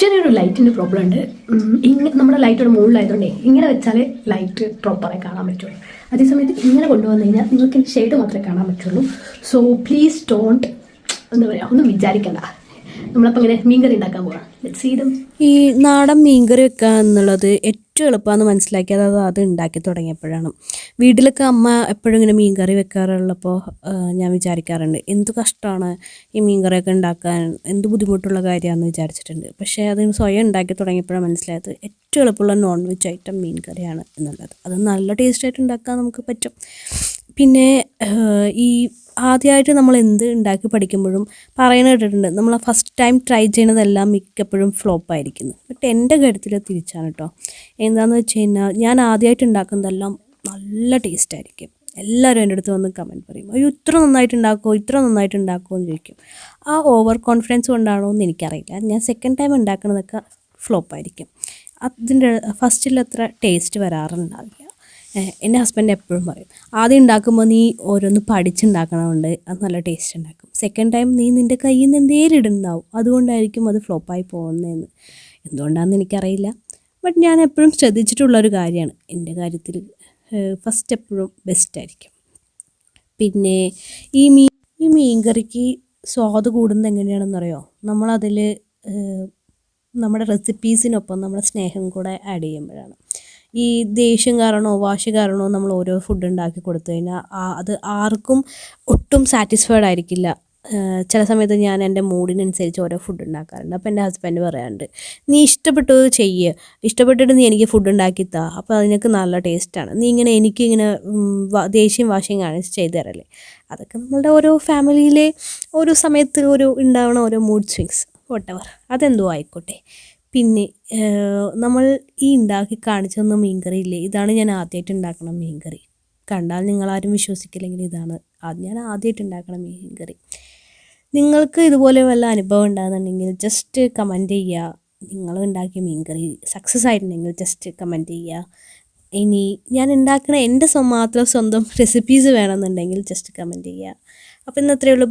ചെറിയൊരു ലൈറ്റിൻ്റെ പ്രോബ്ലം ഉണ്ട്. നമ്മുടെ ലൈറ്റോട് മുകളിലായതുകൊണ്ടേ ഇങ്ങനെ വെച്ചാൽ ലൈറ്റ് പ്രോപ്പറായി കാണാൻ പറ്റുള്ളൂ. അതേസമയത്ത് ഇങ്ങനെ കൊണ്ടുവന്നു കഴിഞ്ഞാൽ നിങ്ങൾക്ക് ഷെയ്ഡ് മാത്രമേ കാണാൻ പറ്റുള്ളൂ. സോ പ്ലീസ് ഡോണ്ട് എന്താ പറയുക, ഒന്നും വിചാരിക്കണ്ട. നമ്മളപ്പോൾ ഇങ്ങനെ മീൻകറി ഉണ്ടാക്കാൻ പോകണം. ഈ നാടൻ മീൻകറി വെക്കുക എന്നുള്ളത് ഏറ്റവും എളുപ്പമാണെന്ന് മനസ്സിലാക്കിയത് അത് ഉണ്ടാക്കി തുടങ്ങിയപ്പോഴാണ്. വീട്ടിലൊക്കെ അമ്മ എപ്പോഴും ഇങ്ങനെ മീൻകറി വെക്കാറുള്ളപ്പോൾ ഞാൻ വിചാരിക്കാറുണ്ട്, എന്ത് കഷ്ടമാണ് ഈ മീൻകറിയൊക്കെ ഉണ്ടാക്കാൻ, എന്ത് ബുദ്ധിമുട്ടുള്ള കാര്യമാണെന്ന് വിചാരിച്ചിട്ടുണ്ട്. പക്ഷേ അത് സ്വയം ഉണ്ടാക്കി തുടങ്ങിയപ്പോഴാണ് മനസ്സിലായത് ഏറ്റവും എളുപ്പമുള്ള നോൺ വെജ് ഐറ്റം മീൻകറിയാണ് എന്നുള്ളത്. അത് നല്ല ടേസ്റ്റായിട്ട് ഉണ്ടാക്കാൻ നമുക്ക് പറ്റും. പിന്നെ ഈ ആദ്യമായിട്ട് നമ്മൾ എന്ത് ഉണ്ടാക്കി പഠിക്കുമ്പോഴും പറയുന്നത് കേട്ടിട്ടുണ്ട്, നമ്മൾ ഫസ്റ്റ് ടൈം ട്രൈ ചെയ്യുന്നതെല്ലാം മിക്കപ്പോഴും ഫ്ലോപ്പായിരിക്കുന്നു. ബട്ട് എൻ്റെ കാര്യത്തിൽ തിരിച്ചാണ് കേട്ടോ. എന്താണെന്ന് വെച്ച് കഴിഞ്ഞാൽ ഞാൻ ആദ്യമായിട്ട് ഉണ്ടാക്കുന്നതെല്ലാം നല്ല ടേസ്റ്റായിരിക്കും. എല്ലാവരും എൻ്റെ അടുത്ത് വന്ന് കമൻറ്റ് പറയും, അയ്യോ ഇത്ര നന്നായിട്ട് ഉണ്ടാക്കുമോ എന്ന് ചോദിക്കും. ആ ഓവർ കോൺഫിഡൻസ് കൊണ്ടാണോ എന്ന് എനിക്കറിയില്ല. ഞാൻ സെക്കൻഡ് ടൈം ഉണ്ടാക്കുന്നതൊക്കെ ഫ്ലോപ്പായിരിക്കും. അതിൻ്റെ ഫസ്റ്റിലത്ര ടേസ്റ്റ് വരാറുണ്ടാവില്ല. എൻ്റെ ഹസ്ബൻഡ് എപ്പോഴും പറയും, ആദ്യം ഉണ്ടാക്കുമ്പോൾ നീ ഓരോന്ന് പഠിച്ചുണ്ടാക്കണമുണ്ട്, അത് നല്ല ടേസ്റ്റ് ഉണ്ടാക്കും. സെക്കൻഡ് ടൈം നീ നിൻ്റെ കയ്യിൽ നിന്ന് എന്തേലും ഇടുന്നുണ്ടാവും, അതുകൊണ്ടായിരിക്കും അത് ഫ്ലോപ്പായി പോകുന്നതെന്ന്. എന്തുകൊണ്ടാണെന്ന് എനിക്കറിയില്ല. ബട്ട് ഞാൻ എപ്പോഴും ശ്രദ്ധിച്ചിട്ടുള്ളൊരു കാര്യമാണ്, എൻ്റെ കാര്യത്തിൽ ഫസ്റ്റ് എപ്പോഴും ബെസ്റ്റായിരിക്കും. പിന്നെ ഈ മീൻകറിക്ക് സ്വാദ് കൂടുന്നത് എങ്ങനെയാണെന്നറിയോ? നമ്മളതിൽ നമ്മുടെ റെസിപ്പീസിനൊപ്പം നമ്മുടെ സ്നേഹം കൂടെ ആഡ് ചെയ്യുമ്പോഴാണ്. ഈ ദേഷ്യം കാരണമോ വാശി കാരണമോ നമ്മൾ ഓരോ ഫുഡ് ഉണ്ടാക്കി കൊടുത്തു കഴിഞ്ഞാൽ അത് ആർക്കും ഒട്ടും സാറ്റിസ്ഫൈഡ് ആയിരിക്കില്ല. ചില സമയത്ത് ഞാൻ എൻ്റെ മൂഡിനനുസരിച്ച് ഓരോ ഫുഡ് ഉണ്ടാക്കാറുണ്ട്. അപ്പോൾ എൻ്റെ ഹസ്ബൻഡ് പറയാറുണ്ട്, നീ ഇഷ്ടപ്പെട്ടത് ചെയ്യുക, ഇഷ്ടപ്പെട്ടിട്ട് നീ എനിക്ക് ഫുഡ് ഉണ്ടാക്കിത്താ, അപ്പോൾ അതിനൊക്കെ നല്ല ടേസ്റ്റാണ്. നീ എനിക്കിങ്ങനെ ദേഷ്യം വാശിയും കാണിച്ച് ചെയ്തു തരല്ലേ. അതൊക്കെ നമ്മളുടെ ഓരോ ഫാമിലിയിലെ ഓരോ സമയത്ത് ഉണ്ടാവണ ഓരോ മൂഡ് സ്വിങ്സ്, വോട്ടെവർ, അതെന്തോ ആയിക്കോട്ടെ. പിന്നെ നമ്മൾ ഈ ഉണ്ടാക്കി കാണിച്ചു തന്ന മീൻകറി ഇല്ലേ, ഇതാണ് ഞാൻ ആദ്യമായിട്ട് ഉണ്ടാക്കണം മീൻകറി. കണ്ടാൽ നിങ്ങളാരും വിശ്വസിക്കില്ലെങ്കിൽ ഇതാണ് ഞാൻ ആദ്യമായിട്ട് ഉണ്ടാക്കണം മീൻകറി. നിങ്ങൾക്ക് ഇതുപോലെ വല്ല അനുഭവം ഉണ്ടാകുന്നുണ്ടെങ്കിൽ ജസ്റ്റ് കമൻറ്റ് ചെയ്യുക. നിങ്ങൾ ഉണ്ടാക്കിയ മീൻകറി സക്സസ് ആയിട്ടുണ്ടെങ്കിൽ ജസ്റ്റ് കമൻറ്റ് ചെയ്യുക. ഇനി ഞാൻ ഉണ്ടാക്കണ എൻ്റെ മാത്രം സ്വന്തം റെസിപ്പീസ് വേണമെന്നുണ്ടെങ്കിൽ ജസ്റ്റ് കമൻറ്റ് ചെയ്യുക. അപ്പോൾ ഇന്ന് അത്രയേ ഉള്ളൂ.